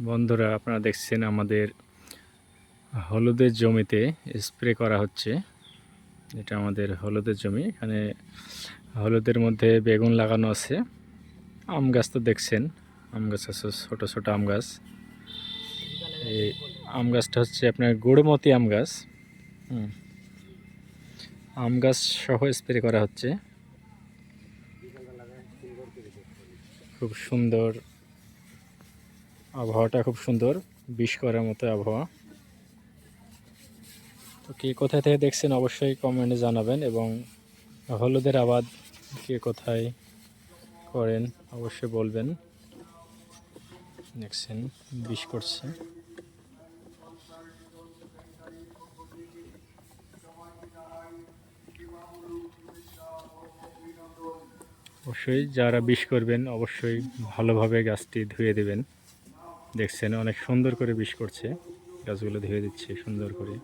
বন্ধুরা, আপনারা দেখছেন আমাদের হলুদের জমিতে স্প্রে করা হচ্ছে। এটা আমাদের হলুদের জমি। এখানে হলুদের মধ্যে বেগুন লাগানো আছে। আম গাছ তো দেখছেন, আম গাছ আছে, ছোট ছোট আম গাছ। এই আম গাছটা হচ্ছে আপনার গুড়মতি আম গাছ। আম গাছ সহ স্প্রে করা হচ্ছে। খুব সুন্দর আবহাওয়াটা, খুব সুন্দর, বিষ করার মতো আবহাওয়া। তো কে কোথায় থেকে দেখছেন অবশ্যই কমেন্টে জানাবেন, এবং হলুদের আবাদ কে কোথায় করেন অবশ্যই বলবেন। দেখছেন বিষ করছে। অবশ্যই যারা বিষ করবেন অবশ্যই ভালোভাবে গাছটি ধুয়ে দেবেন। দেখছেন অনেক সুন্দর করে বিষ করছে, গাছগুলো ধুয়ে দিচ্ছে সুন্দর করে।